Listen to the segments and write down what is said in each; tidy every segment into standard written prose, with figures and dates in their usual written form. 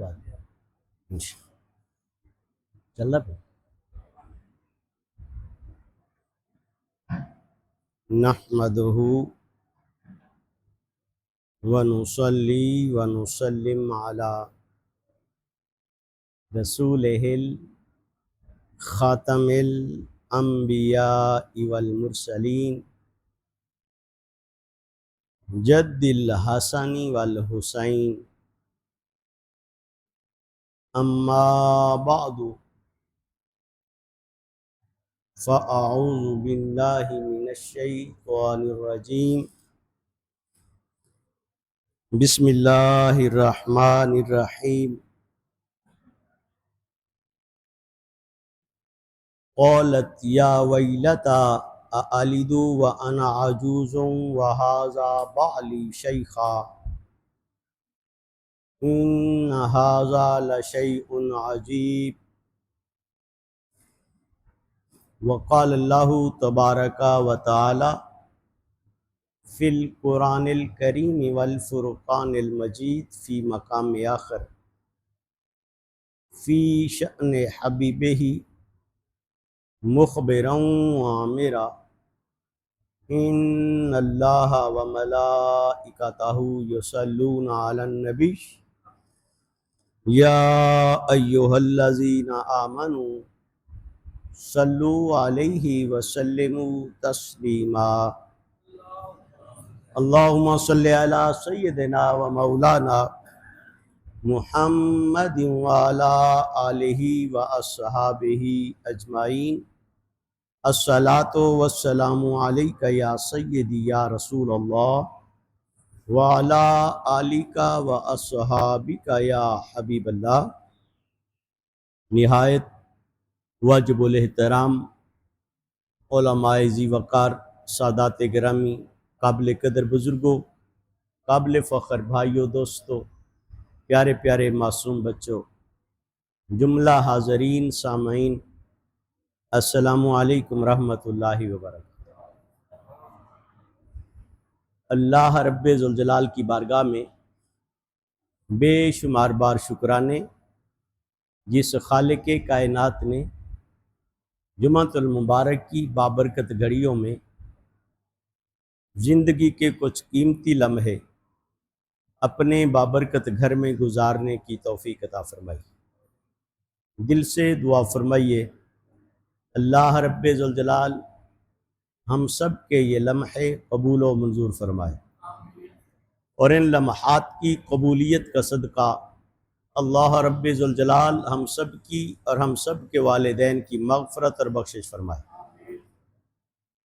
بعد چل رہا پہ نحمدہ ونصلی ونسلم علی رسولہ خاتم الانبیاء والمرسلین جد الحسن والحسین اما بعد فاعوذ باللہ من الشیطان الرجیم بسم اللہ الرحمن الرحیم قالت یا ویلتا أألد وأنا عجوز وهذا بعلي شيخا إن هذا لشيء عجيب وقال الله تبارك وتعالى في القرآن الكريم والفرقان المجيد في مقام آخر في شأن حبيبه مخبرا وآمرا ان اللہ وملائکتہ یصلون علی النبی یا ایہا الذین آمنوا صلوا علیہ وسلموا تسلیما اللہم صلی علی سیدنا و مولانا محمد وعلی آلہ و اصحابہ اجمعین الصلاۃ والسلام علیک یا سیدی یا رسول اللہ وعلی آلک و اصحابک یا حبیب اللہ۔ نہایت واجب الاحترام علماء ذی وقار، سادات گرامی، قابل قدر بزرگوں، قابل فخر بھائیوں، دوستوں، پیارے پیارے معصوم بچوں، جملہ حاضرین سامعین، السلام علیکم رحمۃ اللہ وبرکاتہ۔ اللہ رب ذوالجلال کی بارگاہ میں بے شمار بار شکرانے، جس خالق کائنات نے جمعۃ المبارک کی بابرکت گھڑیوں میں زندگی کے کچھ قیمتی لمحے اپنے بابرکت گھر میں گزارنے کی توفیق عطا فرمائی۔ دل سے دعا فرمائیے اللہ رب ذوالجلال ہم سب کے یہ لمحے قبول و منظور فرمائے، اور ان لمحات کی قبولیت کا صدقہ اللہ رب ذوالجلال ہم سب کی اور ہم سب کے والدین کی مغفرت اور بخشش فرمائے۔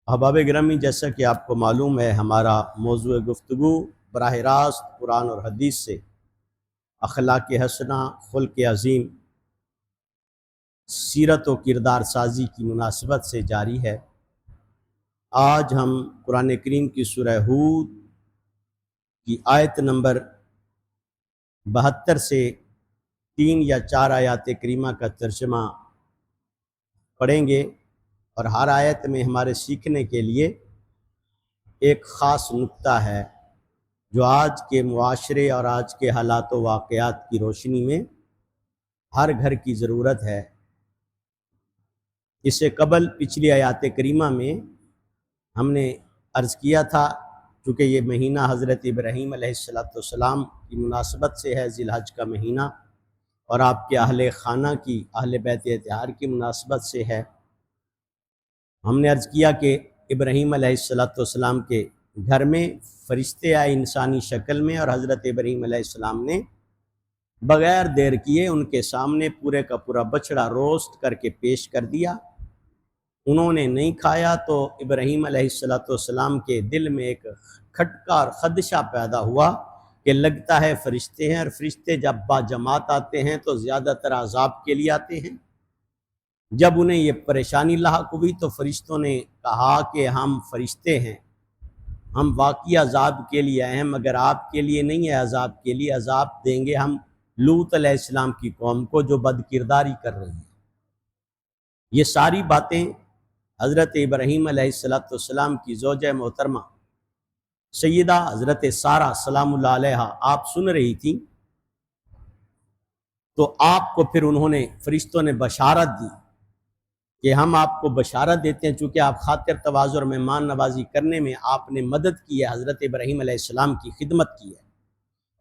احباب گرامی، جیسا کہ آپ کو معلوم ہے، ہمارا موضوع گفتگو براہ راست قرآن اور حدیث سے اخلاق حسنہ، خلق عظیم، سیرت و کردار سازی کی مناسبت سے جاری ہے۔ آج ہم قرآن کریم کی سورہ ہود کی آیت نمبر 72 سے 3 یا 4 آیات کریمہ کا ترجمہ پڑھیں گے، اور ہر آیت میں ہمارے سیکھنے کے لیے ایک خاص نقطہ ہے جو آج کے معاشرے اور آج کے حالات و واقعات کی روشنی میں ہر گھر کی ضرورت ہے۔ اس سے قبل پچھلی آیات کریمہ میں ہم نے عرض کیا تھا، چونکہ یہ مہینہ حضرت ابراہیم علیہ السلام کی مناسبت سے ہے، ذی الحج کا مہینہ، اور آپ کے اہل خانہ کی، اہل بیت اطہار کی مناسبت سے ہے۔ ہم نے عرض کیا کہ ابراہیم علیہ السلام کے گھر میں فرشتے آئے انسانی شکل میں، اور حضرت ابراہیم علیہ السلام نے بغیر دیر کیے ان کے سامنے پورے کا پورا بچڑا روسٹ کر کے پیش کر دیا۔ انہوں نے نہیں کھایا تو ابراہیم علیہ السلام کے دل میں ایک کھٹکا اور خدشہ پیدا ہوا کہ لگتا ہے فرشتے ہیں، اور فرشتے جب باجماعت آتے ہیں تو زیادہ تر عذاب کے لیے آتے ہیں۔ جب انہیں یہ پریشانی لاحق ہوئی تو فرشتوں نے کہا کہ ہم فرشتے ہیں، ہم واقعی عذاب کے لیے آئے ہیں، مگر آپ کے لیے نہیں ہے، عذاب کے لیے عذاب دیں گے ہم لوط علیہ السلام کی قوم کو جو بد کرداری کر رہی ہے۔ یہ ساری باتیں حضرت ابراہیم علیہ السلام کی زوجہ محترمہ سیدہ حضرت سارہ سلام اللہ علیہا آپ سن رہی تھیں، تو آپ کو پھر انہوں نے فرشتوں نے بشارت دی کہ ہم آپ کو بشارت دیتے ہیں، چونکہ آپ خاطر تواضع اور مہمان نوازی کرنے میں آپ نے مدد کی ہے، حضرت ابراہیم علیہ السلام کی خدمت کی ہے،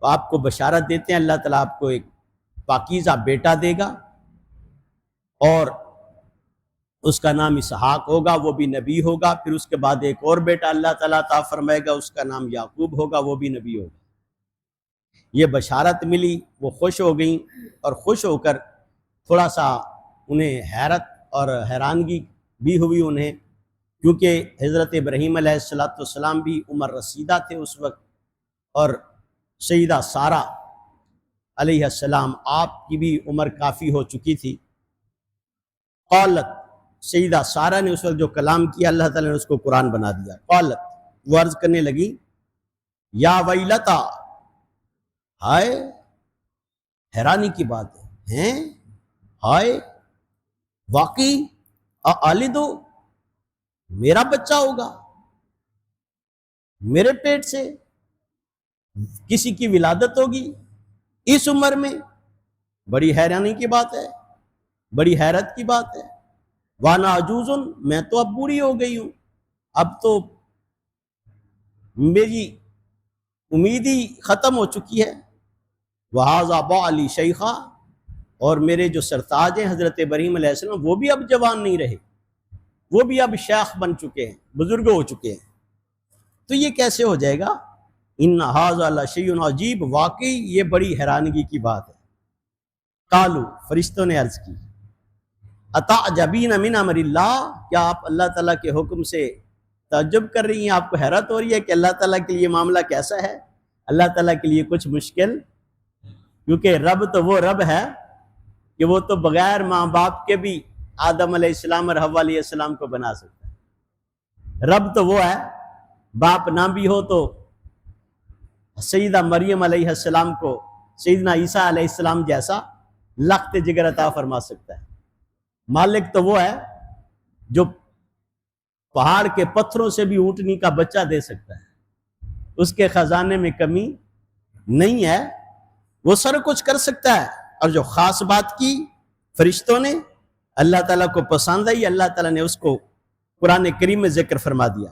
تو آپ کو بشارت دیتے ہیں اللہ تعالیٰ آپ کو ایک پاکیزہ بیٹا دے گا، اور اس کا نام اسحاق ہوگا، وہ بھی نبی ہوگا۔ پھر اس کے بعد ایک اور بیٹا اللہ تعالیٰ عطا فرمائے گا، اس کا نام یعقوب ہوگا، وہ بھی نبی ہوگا۔ یہ بشارت ملی، وہ خوش ہو گئیں، اور خوش ہو کر تھوڑا سا انہیں حیرت اور حیرانگی بھی ہوئی انہیں، کیونکہ حضرت ابراہیم علیہ السلام بھی عمر رسیدہ تھے اس وقت، اور سیدہ سارہ علیہ السلام آپ کی بھی عمر کافی ہو چکی تھی۔ قالت، سیدہ سارہ نے اس وقت جو کلام کیا اللہ تعالیٰ نے اس کو قرآن بنا دیا۔ قالت، وہ عرض کرنے لگی، یا ویلتا، ہائے، حیرانی کی بات ہے، ہائے، واقعی آلدو، میرا بچہ ہوگا، میرے پیٹ سے کسی کی ولادت ہوگی اس عمر میں؟ بڑی حیرانی کی بات ہے، بڑی حیرت کی بات ہے۔ وانا عجوز، میں تو اب بوڑھی ہو گئی ہوں، اب تو میری امید ہی ختم ہو چکی ہے۔ وہذا بعلی شیخا، اور میرے جو سرتاج ہیں حضرت ابراہیم علیہ السلام، وہ بھی اب جوان نہیں رہے، وہ بھی اب شیخ بن چکے ہیں، بزرگ ہو چکے ہیں، تو یہ کیسے ہو جائے گا؟ ان ھذا لشیء عجیب، واقعی یہ بڑی حیرانگی کی بات ہے۔ قالوا، فرشتوں نے عرض کی، اتعجبین من امر اللہ، کیا آپ اللہ تعالیٰ کے حکم سے تعجب کر رہی ہیں؟ آپ کو حیرت ہو رہی ہے کہ اللہ تعالیٰ کے لیے معاملہ کیسا ہے؟ اللہ تعالیٰ کے لیے کچھ مشکل؟ کیونکہ رب تو وہ رب ہے کہ وہ تو بغیر ماں باپ کے بھی آدم علیہ السلام اور حوا علیہ السلام کو بنا سکتا ہے۔ رب تو وہ ہے، باپ نہ بھی ہو تو سیدہ مریم علیہ السلام کو سیدنا عیسیٰ علیہ السلام جیسا لخت جگر عطا فرما سکتا ہے۔ مالک تو وہ ہے جو پہاڑ کے پتھروں سے بھی اونٹنی کا بچہ دے سکتا ہے، اس کے خزانے میں کمی نہیں ہے، وہ سر کچھ کر سکتا ہے۔ اور جو خاص بات کی فرشتوں نے، اللہ تعالیٰ کو پسند آئی، اللہ تعالیٰ نے اس کو قرآن کریم میں ذکر فرما دیا۔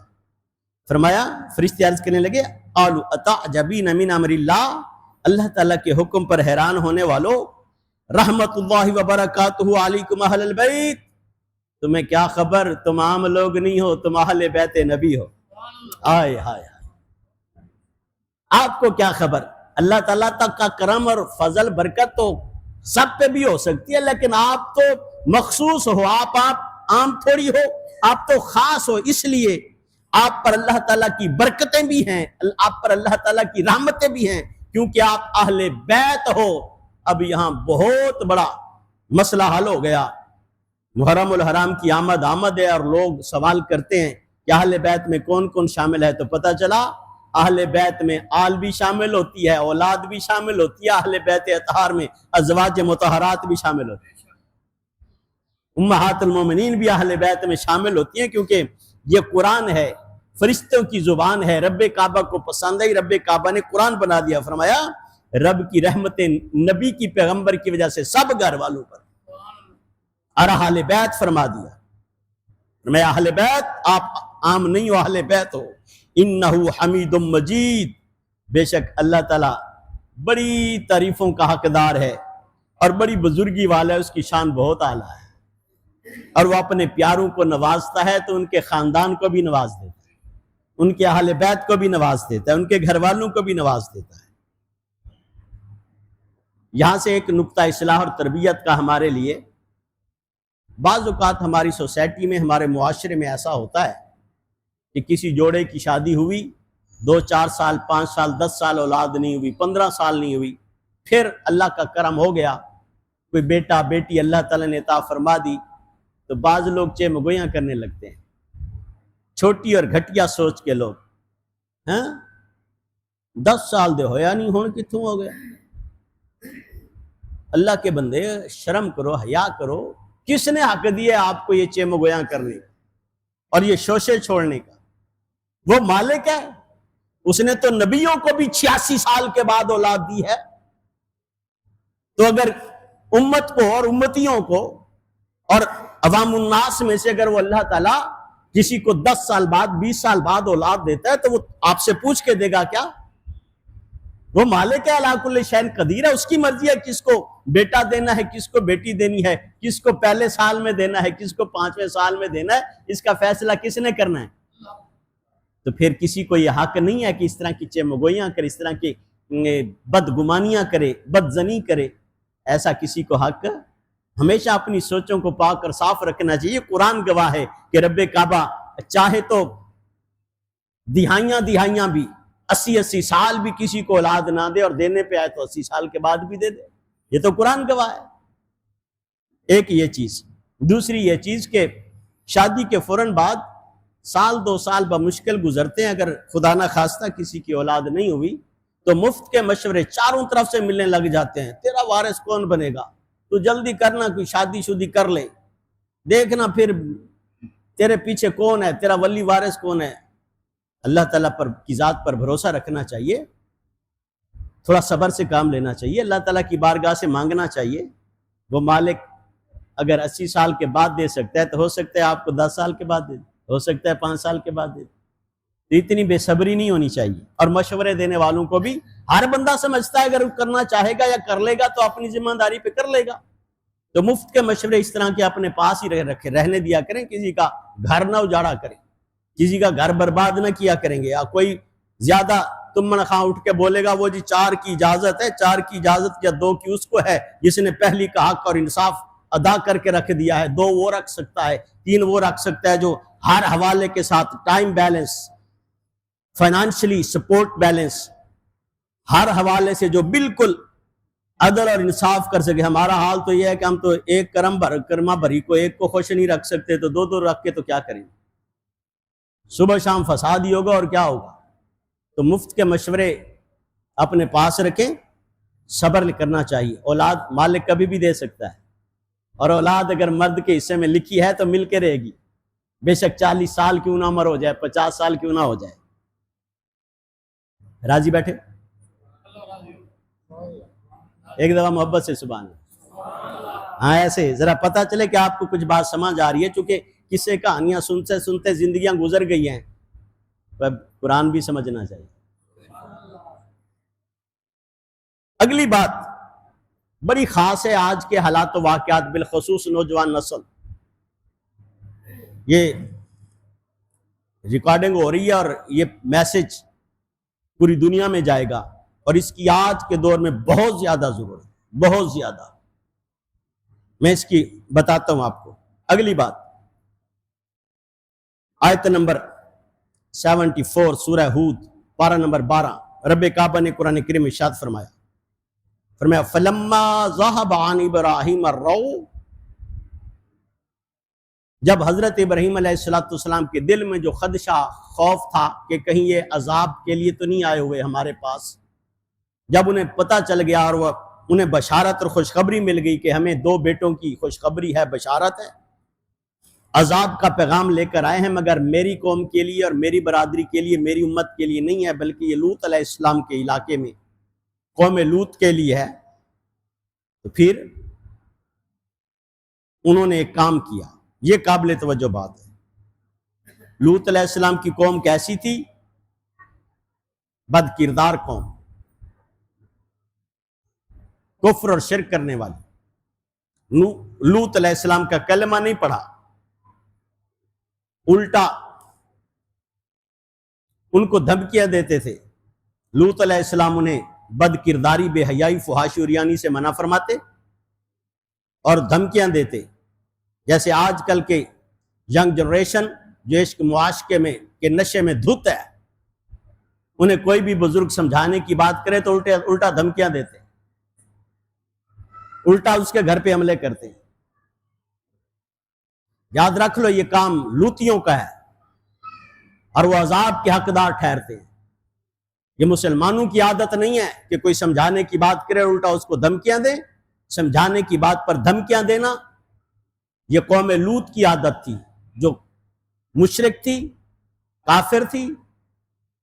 فرمایا، فرشتے عرض کرنے لگے، قالوا اتعجبین من امر اللہ، اللہ تعالیٰ کے حکم پر حیران ہونے والو، رحمت اللہ وبرکاتہ علیکم اہل البیت، تمہیں کیا خبر، تم عام لوگ نہیں ہو، تم اہل بیت نبی ہو۔ آئے ہائے، آپ کو کیا خبر؟ اللہ تعالیٰ تک کا کرم اور فضل برکت تو سب پہ بھی ہو سکتی ہے، لیکن آپ تو مخصوص ہو، آپ عام تھوڑی ہو، آپ تو خاص ہو، اس لیے آپ پر اللہ تعالیٰ کی برکتیں بھی ہیں، آپ پر اللہ تعالیٰ کی رحمتیں بھی ہیں، کیونکہ آپ اہل بیت ہو۔ اب یہاں بہت بڑا مسئلہ حل ہو گیا، محرم الحرام کی آمد ہے، اور لوگ سوال کرتے ہیں کہ اہل بیت میں کون کون شامل ہے، تو پتہ چلا اہل بیت میں آل بھی شامل ہوتی ہے، اولاد بھی شامل ہوتی ہے، اہل بیت اطہار میں ازواج مطہرات بھی شامل ہوتی ہیں، امہات المومنین بھی اہل بیت میں شامل ہوتی ہیں، کیونکہ یہ قرآن ہے، فرشتوں کی زبان ہے، رب کعبہ کو پسند ہے، رب کعبہ نے قرآن بنا دیا، فرمایا رب کی رحمتیں نبی کی پیغمبر کی وجہ سے سب گھر والوں پر، اور اہل بیت فرما دیا۔ میں اہل بیت، آپ عام نہیں ہو، اہل بیت ہو۔ انہ حمید مجید، بے شک اللہ تعالیٰ بڑی تعریفوں کا حقدار ہے اور بڑی بزرگی والا ہے، اس کی شان بہت اعلیٰ ہے، اور وہ اپنے پیاروں کو نوازتا ہے تو ان کے خاندان کو بھی نواز دیتا ہے، ان کے اہل بیت کو بھی نواز دیتا ہے، ان کے گھر والوں کو بھی نواز دیتا ہے۔ یہاں سے ایک نقطہ اصلاح اور تربیت کا ہمارے لیے، بعض اوقات ہماری سوسائٹی میں، ہمارے معاشرے میں ایسا ہوتا ہے کہ کسی جوڑے کی شادی ہوئی، 2-4 سال، 5 سال، 10 سال اولاد نہیں ہوئی، 15 سال نہیں ہوئی، پھر اللہ کا کرم ہو گیا، کوئی بیٹا بیٹی اللہ تعالیٰ نے عطا فرما دی، تو بعض لوگ چمگویاں کرنے لگتے ہیں، چھوٹی اور گھٹیا سوچ کے لوگ، 10 سال دے ہویا نہیں، ہون کتوں ہو گیا؟ اللہ کے بندے شرم کرو، حیا کرو، کس نے حق دیا آپ کو یہ چمگویاں کرنے کا اور یہ شوشے چھوڑنے کا؟ وہ مالک ہے، اس نے تو نبیوں کو بھی 86 سال کے بعد اولاد دی ہے، تو اگر امت کو اور امتیوں کو اور عوام الناس میں سے اگر وہ اللہ تعالیٰ کسی کو 10 سال بعد 20 سال بعد اولاد دیتا ہے تو وہ آپ سے پوچھ کے دے گا کیا؟ وہ مالک ہے، علی کل شیء قدیر ہے، اس کی مرضی ہے کس کو بیٹا دینا ہے، کس کو بیٹی دینی ہے، کس کو پہلے سال میں دینا ہے، کس کو 5ویں سال میں دینا ہے، اس کا فیصلہ کس نے کرنا ہے؟ تو پھر کسی کو یہ حق نہیں ہے کہ اس طرح کی چمگوئیاں کرے، اس طرح کی بدگمانیاں کرے، بدزنی کرے. ایسا کسی کو حق ہمیشہ اپنی سوچوں کو پاک اور صاف رکھنا چاہیے. قرآن گواہ ہے کہ رب کعبہ چاہے تو دہائیاں بھی 80 سال بھی کسی کو اولاد نہ دے، اور دینے پہ آئے تو 80 سال کے بعد بھی دے دے. یہ تو قرآن گواہ ہے. ایک یہ چیز. دوسری یہ چیز کہ شادی کے فوراً بعد 1-2 سال بمشکل گزرتے ہیں. اگر خدا نہ خواستہ کسی کی اولاد نہیں ہوئی تو مفت کے مشورے چاروں طرف سے ملنے لگ جاتے ہیں. تیرا وارث کون بنے گا؟ تو جلدی کرنا، کوئی شادی شدی کر لے. دیکھنا پھر تیرے پیچھے کون ہے، تیرا ولی وارث کون ہے. اللہ تعالیٰ کی ذات پر بھروسہ رکھنا چاہیے، تھوڑا صبر سے کام لینا چاہیے، اللہ تعالیٰ کی بارگاہ سے مانگنا چاہیے. وہ مالک اگر 80 سال کے بعد دے سکتا ہے تو ہو سکتا ہے آپ کو 10 سال کے بعد دے، ہو سکتا ہے 5 سال کے بعد دے. تو اتنی بے صبری نہیں ہونی چاہیے. اور مشورے دینے والوں کو بھی ہر بندہ سمجھتا ہے اگر وہ کرنا چاہے گا یا کر لے گا تو اپنی ذمہ داری پہ کر لے گا. تو مفت کے مشورے اس طرح کے اپنے پاس ہی رہنے دیا کریں. کسی کا گھر نہ اجاڑا کریں، کسی کا گھر برباد نہ کیا کریں گے. یا کوئی زیادہ تم من خواہ اٹھ کے بولے گا وہ جی 4 کی اجازت ہے، 4 کی اجازت یا 2 کی اس کو ہے جس نے پہلی کا حق اور انصاف ادا کر کے رکھ دیا ہے. 2 وہ رکھ سکتا ہے، 3 وہ رکھ سکتا ہے جو ہر حوالے کے ساتھ time balance, financially support balance, ہر حوالے سے جو بالکل عدل اور انصاف کر سکے. ہمارا حال تو یہ ہے کہ ہم تو ایک کرمہ بھری کو ایک کو خوش نہیں رکھ سکتے، تو 2 رکھ کے تو کیا کریں؟ صبح شام فساد ہی ہوگا اور کیا ہوگا. تو مفت کے مشورے اپنے پاس رکھیں، صبر کرنا چاہیے. اولاد مالک کبھی بھی دے سکتا ہے، اور اولاد اگر مرد کے حصے میں لکھی ہے تو مل کے رہے گی، بے شک 40 سال کیوں نہ عمر ہو جائے، 50 سال کیوں نہ ہو جائے. راضی بیٹھے؟ ایک دفعہ محبت سے سبحان اللہ. ہاں ایسے ذرا پتہ چلے کہ آپ کو کچھ بات سمجھ آ رہی ہے. چونکہ قصے کہانیاں سنتے سنتے زندگیاں گزر گئی ہیں، قرآن بھی سمجھنا چاہیے. اگلی بات بڑی خاص ہے آج کے حالات و واقعات، بالخصوص نوجوان نسل. یہ ریکارڈنگ ہو رہی ہے اور یہ میسج پوری دنیا میں جائے گا، اور اس کی آج کے دور میں بہت زیادہ ضرورت ہے، بہت زیادہ. میں اس کی بتاتا ہوں آپ کو. اگلی بات آیت نمبر 74 سورہ ہود پارہ نمبر 12. رب کعبہ نے قرآن کریم میں ارشاد فرمایا فَلَمَّا ذَهَبَ عَنْ إِبْرَاهِيمَ الرَّوْعُ، جب حضرت ابراہیم علیہ السلام کے دل میں جو خدشہ خوف تھا کہ کہیں یہ عذاب کے لیے تو نہیں آئے ہوئے ہمارے پاس، جب انہیں پتہ چل گیا اور وہ انہیں بشارت اور خوشخبری مل گئی کہ ہمیں 2 بیٹوں کی خوشخبری ہے، بشارت ہے، عذاب کا پیغام لے کر آئے ہیں، مگر میری قوم کے لیے اور میری برادری کے لیے، میری امت کے لیے نہیں ہے، بلکہ یہ لوط علیہ السلام کے علاقے میں قوم لوط کے لیے ہے. تو پھر انہوں نے ایک کام کیا، یہ قابل توجہ بات ہے. لوط علیہ السلام کی قوم کیسی تھی؟ بد کردار قوم، کفر اور شرک کرنے والی. لوط علیہ السلام کا کلمہ نہیں پڑھا، الٹا ان کو دھمکیاں دیتے تھے. لوط علیہ السلام انہیں بد کرداری، بے حیائی، فحاشی اور یانی سے منع فرماتے اور دھمکیاں دیتے. جیسے آج کل کے ینگ جنریشن جو عشق معاشقے میں کے نشے میں دھت ہے، انہیں کوئی بھی بزرگ سمجھانے کی بات کرے تو الٹا دھمکیاں دیتے، الٹا اس کے گھر پہ حملے کرتے. یاد رکھ لو یہ کام لوتیوں کا ہے اور وہ عذاب کے حقدار ٹھہرتے ہیں. یہ مسلمانوں کی عادت نہیں ہے کہ کوئی سمجھانے کی بات کرے الٹا اس کو دھمکیاں دے. سمجھانے کی بات پر دھمکیاں دینا یہ قوم لوط کی عادت تھی، جو مشرک تھی، کافر تھی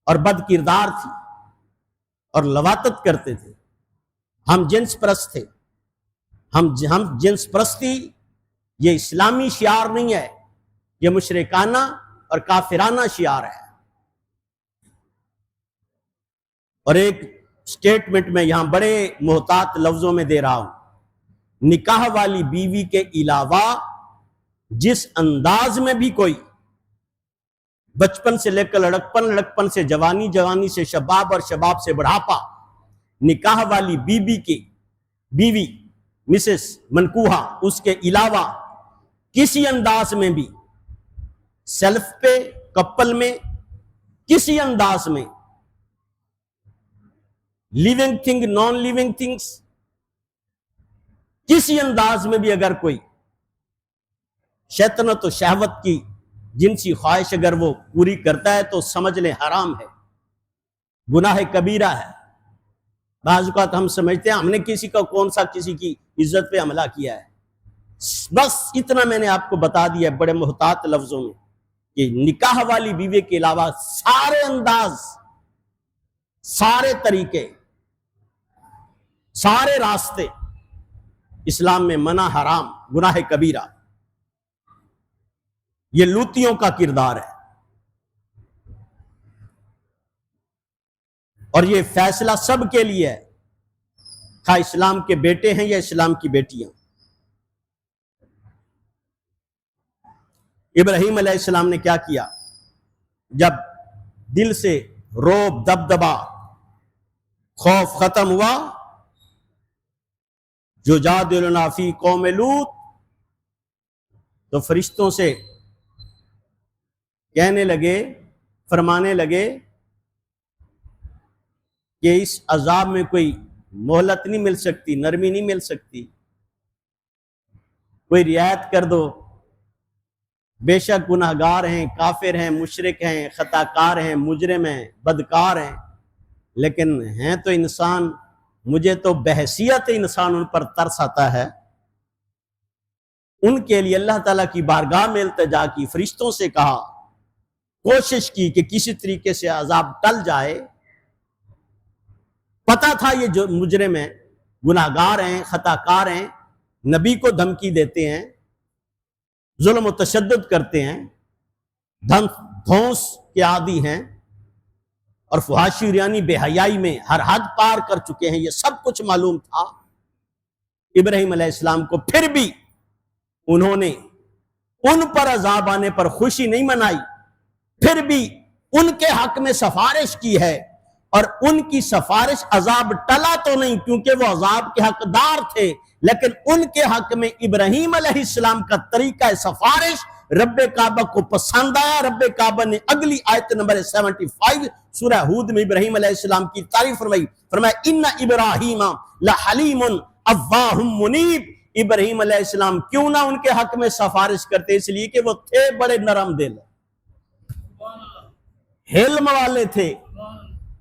اور بد کردار تھی اور لواطت کرتے تھے. ہم جنس پرست تھے، ہم جنس پرستی یہ اسلامی شعار نہیں ہے، یہ مشرکانہ اور کافرانہ شعار ہے۔ اور ایک سٹیٹمنٹ میں یہاں بڑے محتاط لفظوں میں دے رہا ہوں، نکاح والی بیوی کے علاوہ جس انداز میں بھی کوئی بچپن سے لے کر لڑکپن، لڑکپن سے جوانی، جوانی سے شباب اور شباب سے بڑھاپا، نکاح والی بیوی مسز منکوحہ، اس کے علاوہ کسی انداز میں بھی سیلف پہ، کپل میں، کسی انداز میں living thing, non living things, کسی انداز میں بھی اگر کوئی شیطنت و شہوت کی جنسی خواہش اگر وہ پوری کرتا ہے تو سمجھ لیں حرام ہے، گناہ کبیرہ ہے۔ بعض اوقات ہم سمجھتے ہیں ہم نے کسی کی عزت پہ حملہ کیا ہے۔ بس اتنا میں نے آپ کو بتا دیا ہے بڑے محتاط لفظوں میں کہ نکاح والی بیوی کے علاوہ سارے انداز، سارے طریقے، سارے راستے اسلام میں منع، حرام، گناہ کبیرہ۔ یہ لوتیوں کا کردار ہے، اور یہ فیصلہ سب کے لیے ہے، خواہ اسلام کے بیٹے ہیں یا اسلام کی بیٹیاں۔ ابراہیم علیہ السلام نے کیا کیا؟ جب دل سے رعب، دبدبا، خوف ختم ہوا، جو جادلنا فی قوم لوط، تو فرشتوں سے کہنے لگے، فرمانے لگے کہ اس عذاب میں کوئی مہلت نہیں مل سکتی، نرمی نہیں مل سکتی، کوئی رعایت کر دو، بے شک گناہگار ہیں، کافر ہیں، مشرک ہیں، خطا کار ہیں، مجرم ہیں، بدکار ہیں، لیکن ہیں تو انسان، مجھے تو بحیثیت انسان ان پر ترس آتا ہے۔ ان کے لیے اللہ تعالیٰ کی بارگاہ میں التجا کی، فرشتوں سے کہا، کوشش کی کہ کسی طریقے سے عذاب ٹل جائے۔ پتا تھا یہ جو مجرم ہیں، گناہگار ہیں، خطا کار ہیں، نبی کو دھمکی دیتے ہیں، ظلم و تشدد کرتے ہیں، دھونس کے عادی ہیں، اور فحاشی ریانی بے حیائی میں ہر حد پار کر چکے ہیں، یہ سب کچھ معلوم تھا۔ ابراہیم علیہ السلام کو پھر بھی انہوں نے ان پر عذاب آنے پر خوشی نہیں منائی، پھر بھی ان کے حق میں سفارش کی ہے، اور ان کی سفارش عذاب ٹلا تو نہیں کیونکہ وہ عذاب کے حقدار تھے، لیکن ان کے حق میں ابراہیم علیہ السلام کا طریقہ سفارش رب کعبہ کو پسند آیا۔ رب کعبہ نے اگلی آیت نمبر 75 سورہ ہود میں ابراہیم علیہ السلام کی تعریف فرمائی، فرمایا ان ابراہیم لحلیم اواہ منیب۔ ابراہیم علیہ السلام کیوں نہ ان کے حق میں سفارش کرتے؟ اس لیے کہ وہ تھے بڑے نرم دل، علم والے تھے،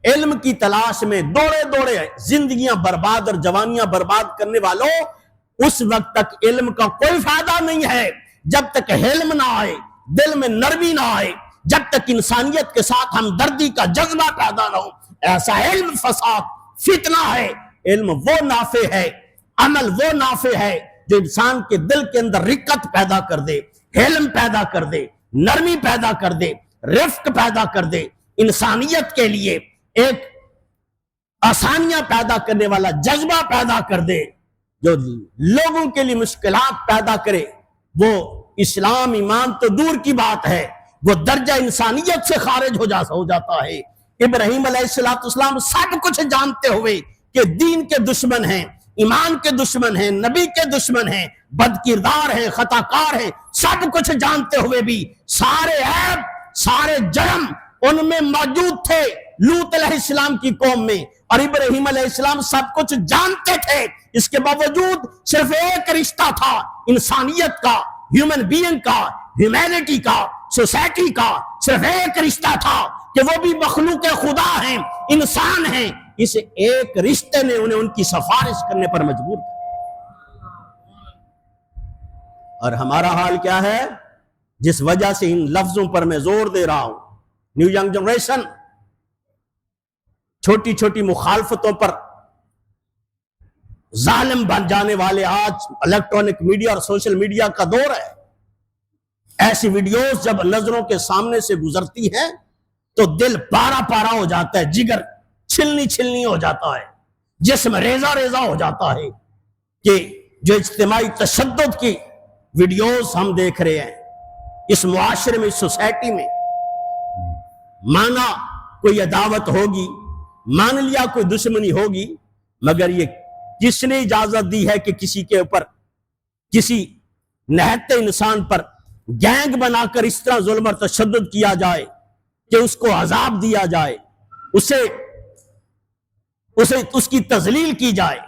علم کی تلاش میں دوڑے دوڑے زندگیاں برباد اور جوانیاں برباد کرنے والوں، اس وقت تک علم کا کوئی فائدہ نہیں ہے جب تک علم نہ آئے، دل میں نرمی نہ آئے، جب تک انسانیت کے ساتھ ہمدردی کا جذبہ پیدا نہ ہو۔ ایسا علم فساد فتنہ ہے۔ علم وہ نافع ہے، عمل وہ نافع ہے جو انسان کے دل کے اندر رقت پیدا کر دے، علم پیدا کر دے، نرمی پیدا کر دے، رفق پیدا کر دے، انسانیت کے لیے ایک آسانیاں پیدا کرنے والا جذبہ پیدا کر دے، جو لوگوں کے لیے مشکلات پیدا کرے۔ وہ اسلام ایمان تو دور کی بات ہے، وہ درجہ انسانیت سے خارج ہو جاتا ہے۔ ابراہیم علیہ السلام سب کچھ جانتے ہوئے کہ دین کے دشمن ہیں، ایمان کے دشمن ہیں، نبی کے دشمن ہیں، بد کردار ہیں، خطا کار ہیں، سب کچھ جانتے ہوئے بھی سارے عیب، سارے جرم ان میں موجود تھے لوط علیہ السلام کی قوم میں، اور ابراہیم علیہ السلام سب کچھ جانتے تھے۔ اس کے باوجود صرف ایک رشتہ تھا انسانیت کا، ہیومن بینگ کا، ہیومینٹی کا، سوسائٹی کا، صرف ایک رشتہ تھا کہ وہ بھی مخلوق خدا ہیں، انسان ہیں۔ اس ایک رشتے نے انہیں ان کی سفارش کرنے پر مجبور کیا۔ اور ہمارا حال کیا ہے؟ جس وجہ سے ان لفظوں پر میں زور دے رہا ہوں، نیو ینگ جنریشن چھوٹی چھوٹی مخالفتوں پر ظالم بن جانے والے آج الیکٹرانک میڈیا اور سوشل میڈیا کا دور ہے. ایسی ویڈیوز جب نظروں کے سامنے سے گزرتی ہیں تو دل پارا پارا ہو جاتا ہے، جگر چھلنی چھلنی ہو جاتا ہے، جسم ریزہ ریزہ ہو جاتا ہے کہ جو اجتماعی تشدد کی ویڈیوز ہم دیکھ رہے ہیں اس معاشرے میں، اس سوسائٹی میں. مانا کوئی عداوت ہوگی، مان لیا کوئی دشمنی ہوگی، مگر یہ کس نے اجازت دی ہے کہ کسی کے اوپر، کسی نہتے انسان پر گینگ بنا کر اس طرح ظلم اور تشدد کیا جائے کہ اس کو عذاب دیا جائے، اس کی تذلیل کی جائے،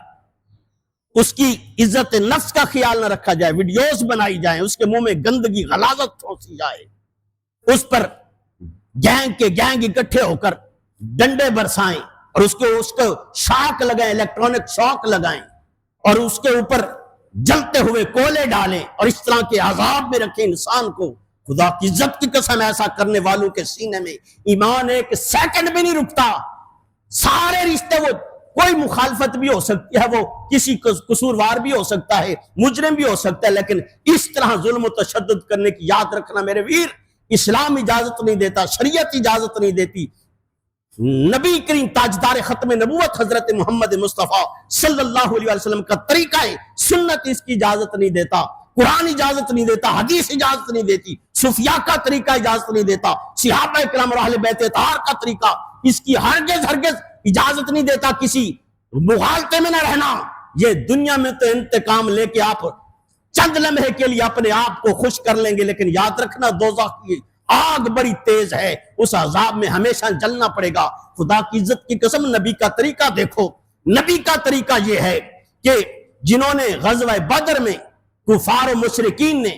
اس کی عزت نفس کا خیال نہ رکھا جائے، ویڈیوز بنائی جائیں، اس کے منہ میں گندگی غلاظت ٹھوسی جائے، اس پر گینگ کے گینگ اکٹھے ہو کر ڈنڈے برسائیں اور اس کو شاک لگائیں، الیکٹرانک شاک لگائیں اور اس کے اوپر جلتے ہوئے کولے ڈالیں اور اس طرح کے عذاب میں رکھیں انسان کو. خدا کی عزت کی قسم ایسا کرنے والوں کے سینے میں ایمان ایک سیکنڈ بھی نہیں رکتا. سارے رشتے، وہ کوئی مخالفت بھی ہو سکتی ہے، وہ کسی قصوروار بھی ہو سکتا ہے، مجرم بھی ہو سکتا ہے، لیکن اس طرح ظلم و تشدد کرنے کی یاد رکھنا میرے ویر، اسلام اجازت نہیں دیتا، شریعت اجازت نہیں دیتی. نبی کریم تاجدار ختم نبوت حضرت محمد مصطفیٰ صلی اللہ علیہ وسلم کا طریقہ ہے سنت اس کی اجازت نہیں دیتا، قرآن اجازت نہیں دیتا، حدیث اجازت نہیں دیتی، صوفیاء کا طریقہ اجازت نہیں دیتا، صحابہ کرام اور اہل بیت اطہار کا طریقہ اس کی ہرگز اجازت نہیں دیتا. کسی مغالطے میں نہ رہنا. یہ دنیا میں تو انتقام لے کے آپ چند لمحے کے لیے اپنے آپ کو خوش کر لیں گے، لیکن یاد رکھنا دوزخ کی آگ بڑی تیز ہے، اس عذاب میں ہمیشہ جلنا پڑے گا. خدا کی عزت کی قسم نبی کا طریقہ دیکھو. نبی کا طریقہ یہ ہے کہ جنہوں نے غزوہ بدر میں کفار و مشرکین نے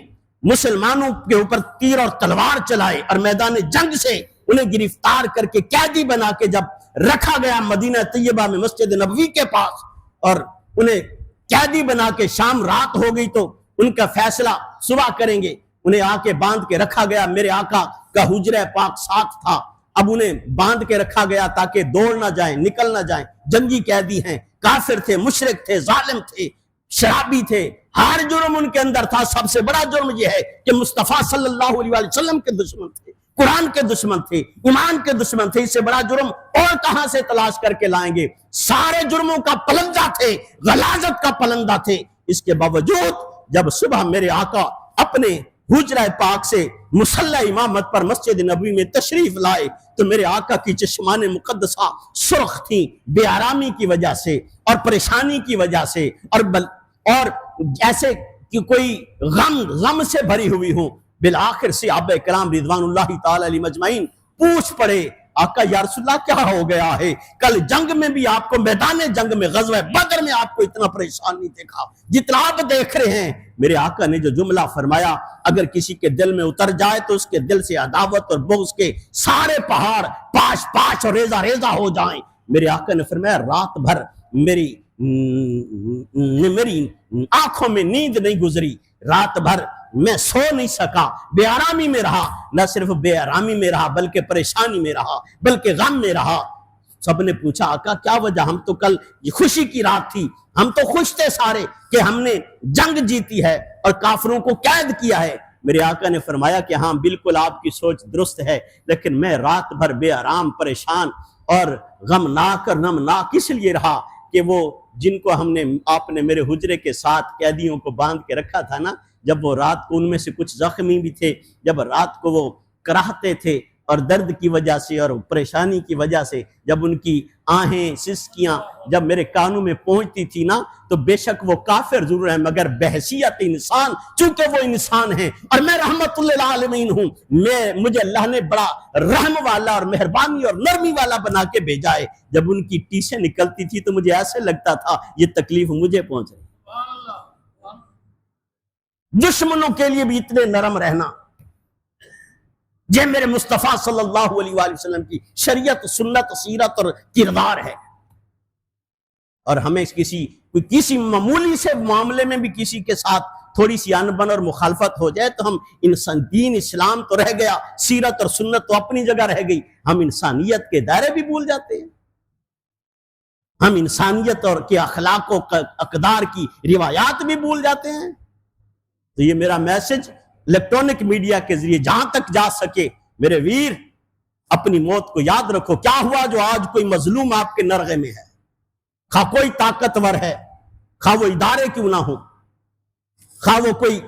مسلمانوں کے اوپر تیر اور تلوار چلائے اور میدان جنگ سے انہیں گرفتار کر کے قیدی بنا کے جب رکھا گیا مدینہ طیبہ میں مسجد نبوی کے پاس، اور انہیں قیدی بنا کے شام رات ہو گئی تو ان کا فیصلہ صبح کریں گے، انہیں آ کے باندھ کے رکھا گیا. میرے آقا کا حجرہ پاک ساتھ تھا، اب انہیں باندھ کے رکھا گیا تاکہ دوڑ نہ جائیں، نکل نہ جائیں. جنگی قیدی ہیں، کافر تھے، مشرک تھے، ظالم تھے، شرابی تھے، ہر جرم ان کے اندر تھا. سب سے بڑا جرم یہ ہے کہ مصطفیٰ صلی اللہ علیہ وسلم کے دشمن تھے، قرآن کے دشمن تھے، ایمان کے دشمن تھے. اس سے بڑا جرم اور کہاں سے تلاش کر کے لائیں گے؟ سارے جرموں کا پلندہ تھے، غلاظت کا پلندہ تھے. اس کے باوجود جب صبح میرے آقا اپنے حجرہ پاک سے مصلی امامت پر مسجد نبوی میں تشریف لائے تو میرے آقا کی چشمان مقدسہ سرخ تھیں، بے آرامی کی وجہ سے اور پریشانی کی وجہ سے، اور ایسے کہ کوئی غم سے بھری ہوئی ہوں. بالآخر صحابہ کرام رضوان اللہ تعالی علیہ مجمعین پوچھ پڑے، آقا یا رسول اللہ کیا ہو گیا ہے؟ کل جنگ میں بھی آپ کو، میدان جنگ میں غزوہ بدر میں آپ کو اتنا پریشان نہیں دیکھا جتنا آپ دیکھ رہے ہیں. میرے آقا نے جو جملہ فرمایا اگر کسی کے دل میں اتر جائے تو اس کے دل سے عداوت اور بغض کے سارے پہاڑ پاش پاش اور ریزہ ریزہ ہو جائیں. میرے آقا نے فرمایا رات بھر میری آنکھوں میں نیند نہیں گزری، رات بھر میں سو نہیں سکا، بے آرامی میں رہا. نہ صرف بے آرامی میں رہا بلکہ پریشانی میں رہا، بلکہ غم میں رہا. سب نے پوچھا آقا کیا وجہ؟ ہم تو کل خوشی کی رات تھی، ہم تو خوش تھے سارے کہ ہم نے جنگ جیتی ہے اور کافروں کو قید کیا ہے. میرے آقا نے فرمایا کہ ہاں بالکل آپ کی سوچ درست ہے، لیکن میں رات بھر بے آرام، پریشان اور غمناک اور نمناک اس لیے رہا کہ وہ جن کو آپ نے میرے حجرے کے ساتھ قیدیوں کو باندھ کے رکھا تھا نا، جب وہ رات کو ان میں سے کچھ زخمی بھی تھے، جب رات کو وہ کراہتے تھے اور درد کی وجہ سے اور پریشانی کی وجہ سے جب ان کی آہیں سسکیاں جب میرے کانوں میں پہنچتی تھی نا، تو بے شک وہ کافر ضرور ہیں مگر بحیثیت انسان، چونکہ وہ انسان ہیں اور میں رحمت للعالمین ہوں، مجھے اللہ نے بڑا رحم والا اور مہربانی اور نرمی والا بنا کے بھیجا ہے. جب ان کی ٹیشیں نکلتی تھی تو مجھے ایسے لگتا تھا یہ تکلیف مجھے پہنچ رہی. دشمنوں کے لیے بھی اتنے نرم رہنا، یہ میرے مصطفیٰ صلی اللہ علیہ وآلہ وسلم کی شریعت، سنت، سیرت اور کردار ہے. اور ہمیں کسی معمولی سے معاملے میں بھی کسی کے ساتھ تھوڑی سی انبن اور مخالفت ہو جائے تو ہم دین اسلام تو رہ گیا، سیرت اور سنت تو اپنی جگہ رہ گئی، ہم انسانیت کے دائرے بھی بھول جاتے ہیں. ہم انسانیت اور کے اخلاق و اقدار کی روایات بھی بھول جاتے ہیں۔ تو یہ میرا میسج الیکٹرونک میڈیا کے ذریعے جہاں تک جا سکے، میرے ویر اپنی موت کو یاد رکھو۔ کیا ہوا جو آج کوئی مظلوم آپ کے نرغے میں ہے، خواہ کوئی طاقتور ہے، خواہ وہ ادارے کیوں نہ ہو، خواہ وہ کوئی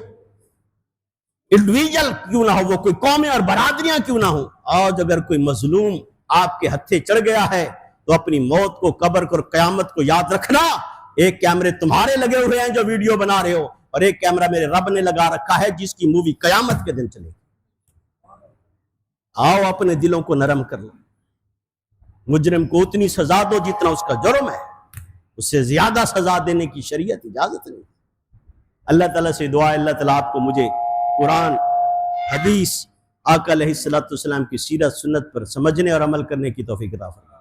انڈیویجل کیوں نہ ہو، وہ کوئی قومیں اور برادریاں کیوں نہ ہو، آج اگر کوئی مظلوم آپ کے ہتھے چڑھ گیا ہے تو اپنی موت کو، قبر کو اور قیامت کو یاد رکھنا۔ ایک کیمرے تمہارے لگے ہوئے ہیں جو ویڈیو بنا رہے ہو، اور ایک کیمرہ میرے رب نے لگا رکھا ہے جس کی مووی قیامت کے دن چلے گی۔ آؤ اپنے دلوں کو نرم کر لو، مجرم کو اتنی سزا دو جتنا اس کا جرم ہے، اس سے زیادہ سزا دینے کی شریعت اجازت نہیں۔ اللہ تعالیٰ سے دعا ہے اللہ تعالیٰ آپ کو مجھے قرآن، حدیث، آقا علیہ السلام کی سیرت سنت پر سمجھنے اور عمل کرنے کی توفیق عطا فرمائے۔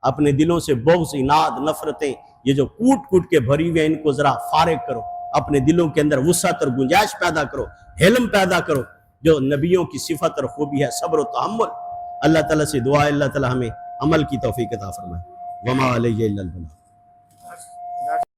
اپنے دلوں سے بغض، اناد، نفرتیں یہ جو کوٹ کوٹ کے بھری ہوئے ہیں ان کو ذرا فارغ کرو، اپنے دلوں کے اندر وسعت اور گنجائش پیدا کرو، حلم پیدا کرو، جو نبیوں کی صفت اور خوبی ہے، صبر و تحمل۔ اللہ تعالیٰ سے دعا ہے اللہ تعالیٰ ہمیں عمل کی توفیق عطا فرمائے۔ وما علیہ الا البلاغ۔